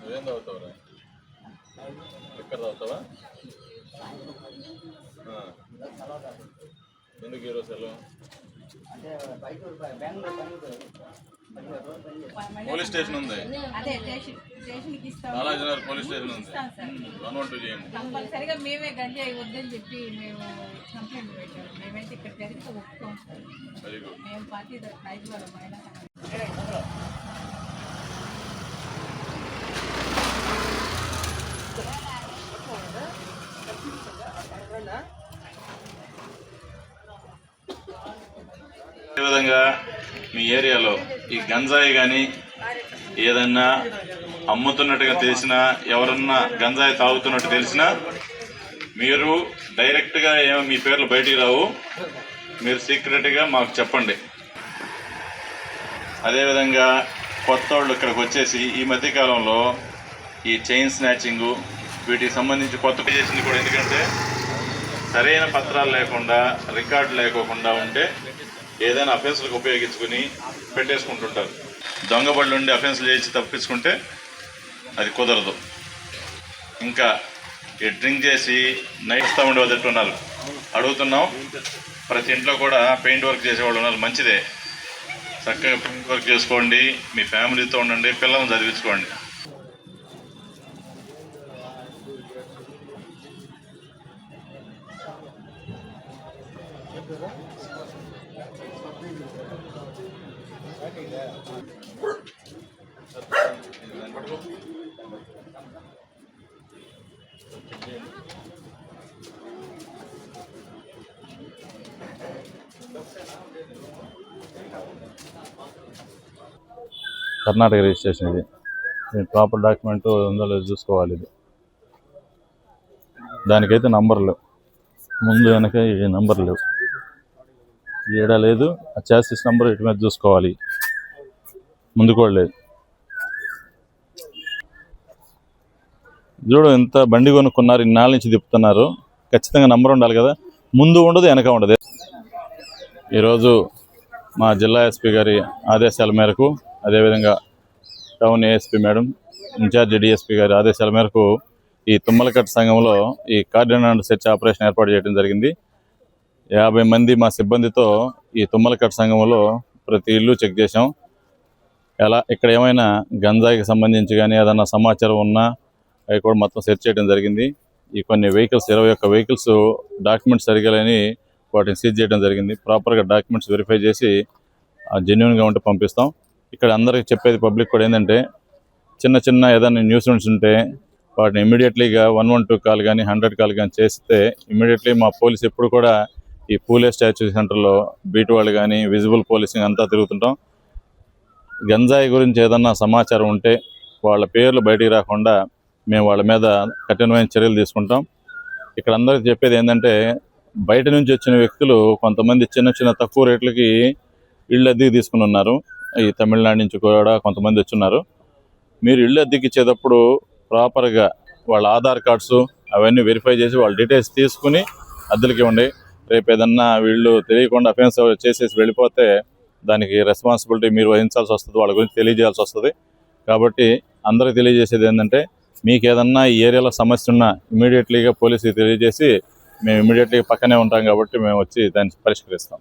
నువ్వేం తాగుతావురా? ఎక్కడ తాగుతావా? ఎందుకు ఈరోజు సెలవు? పోలీస్ స్టేషన్ ఉంది, బాలాజీనగర్ పోలీస్ స్టేషన్ ఉంది. 112 చేయండి. కంపల్సరిగా మేమే గంజాయి వద్దని చెప్పి మేము కంప్లైంట్ పెట్టాము. మేమైతే ఇక్కడ జరిగితే ఒప్పుకోం సార్. Very good. మేము పార్టీ రైతుల మహిళా అదేవిధంగా మీ ఏరియాలో ఈ గంజాయి కానీ ఏదన్నా అమ్ముతున్నట్టుగా తెలిసినా, ఎవరన్నా గంజాయి తాగుతున్నట్టు తెలిసినా మీరు డైరెక్ట్గా ఏమో మీ పేర్లు బయటికి రావు, మీరు సీక్రెట్గా మాకు చెప్పండి. అదేవిధంగా కొత్త వాళ్ళు ఇక్కడికి వచ్చేసి ఈ మధ్యకాలంలో ఈ చైన్ స్నాచింగు వీటికి సంబంధించి కొత్త చేసింది కూడా. ఎందుకంటే సరైన పత్రాలు లేకుండా, రికార్డు లేకోకుండా ఉంటే ఏదైనా అఫెన్స్లకు ఉపయోగించుకుని పెట్టేసుకుంటుంటారు. దొంగబడి నుండి అఫెన్స్లు చేసి తప్పించుకుంటే అది కుదరదు. ఇంకా ఈ డ్రింక్ చేసి నైట్స్తా ఉండే వదిలిట్టు ఉన్నారు. అడుగుతున్నాం, ప్రతి ఇంట్లో కూడా పెయింట్ వర్క్ చేసేవాళ్ళు ఉన్నారు. మంచిదే, చక్కగా పెయింట్ వర్క్ చేసుకోండి, మీ ఫ్యామిలీతో ఉండండి, పిల్లల్ని చదివించుకోండి. కర్ణాటక రిజిస్ట్రేషన్ ఇది. ప్రాపర్ డాక్యుమెంట్ ఉందో లేదో చూసుకోవాలి. ఇది దానికైతే నంబర్లు ముందు వెనక ఈ నంబర్ లేవు, ఏడ లేదు. ఆ చాసిస్ నంబర్ ఇటు మీద చూసుకోవాలి, ముందు కూడా లేదు. చూడు ఎంత బండి కొనుక్కున్నారు, ఇన్నాళ్ళ నుంచి తిప్పుతున్నారు. ఖచ్చితంగా నంబర్ ఉండాలి కదా, ముందు ఉండదు వెనక ఉండదు. ఈరోజు మా జిల్లా ఎస్పీ గారి ఆదేశాల మేరకు, అదేవిధంగా town ASP madam, incharge DSP గారి ఆదేశాల మేరకు ఈ తుమ్మలకట్ట సంఘంలో ఈ కార్డినల్ అండ్ సెర్చ్ ఆపరేషన్ ఏర్పాటు చేయడం జరిగింది. 50 మంది మా సిబ్బందితో ఈ తుమ్మలకట్ట సంఘంలో ప్రతి ఇల్లు చెక్ చేసాం. ఇక్కడ ఏమైనా గంజాయికి సంబంధించి కానీ ఏదైనా సమాచారం ఉన్నా అవి కూడా మొత్తం సెర్చ్ చేయడం జరిగింది. ఈ కొన్ని వెహికల్స్ 21 వెహికల్స్ డాక్యుమెంట్స్ సరిగా లేని వాటిని సీజ్ చేయడం జరిగింది. ప్రాపర్గా డాక్యుమెంట్స్ వెరిఫై చేసి జెన్యున్గా ఉంటే పంపిస్తాం. ఇక్కడ అందరికీ చెప్పేది పబ్లిక్ కూడా ఏంటంటే, చిన్న చిన్న ఏదైనా న్యూసెన్స్ ఉంటే వాటిని ఇమీడియట్లీగా 112 కాల్ కానీ 100 కాల్ కానీ చేస్తే ఇమీడియట్లీ మా పోలీస్ ఎప్పుడు కూడా ఈ పూలే స్టాచ్యూ సెంటర్లో బీట్ వాళ్ళు కానీ విజిబుల్ పోలీసింగ్ అంతా తిరుగుతుంటాం. గంజాయి గురించి ఏదన్నా సమాచారం ఉంటే వాళ్ళ పేర్లు బయటికి రాకుండా మేము వాళ్ళ మీద కఠినమైన చర్యలు తీసుకుంటాం. ఇక్కడ అందరికీ చెప్పేది ఏంటంటే, బయట నుంచి వచ్చిన వ్యక్తులు కొంతమంది చిన్న చిన్న తక్కువ రేట్లకి ఇళ్ళు అద్దెకి తీసుకుని ఉన్నారు. ఈ తమిళనాడు నుంచి కూడా కొంతమంది వచ్చున్నారు. మీరు ఇళ్ళు అద్దెకి ఇచ్చేటప్పుడు ప్రాపర్గా వాళ్ళ ఆధార్ కార్డ్స్ అవన్నీ వెరిఫై చేసి వాళ్ళ డీటెయిల్స్ తీసుకుని అద్దెలకి ఇవ్వండి. రేపు ఏదన్నా వీళ్ళు తెలియకుండా అఫెన్స్ చేసేసి వెళ్ళిపోతే దానికి రెస్పాన్సిబిలిటీ మీరు వహించాల్సి వస్తుంది, వాళ్ళ గురించి తెలియజేయాల్సి వస్తుంది. కాబట్టి అందరికీ తెలియజేసేది ఏంటంటే, మీకు ఏదన్నా ఈ ఏరియాలో సమస్య ఉన్నా ఇమీడియట్లీగా పోలీసుకి తెలియజేసి మేము ఇమీడియట్లీగా పక్కనే ఉంటాం కాబట్టి మేము వచ్చి దాన్ని పరిష్కరిస్తాం.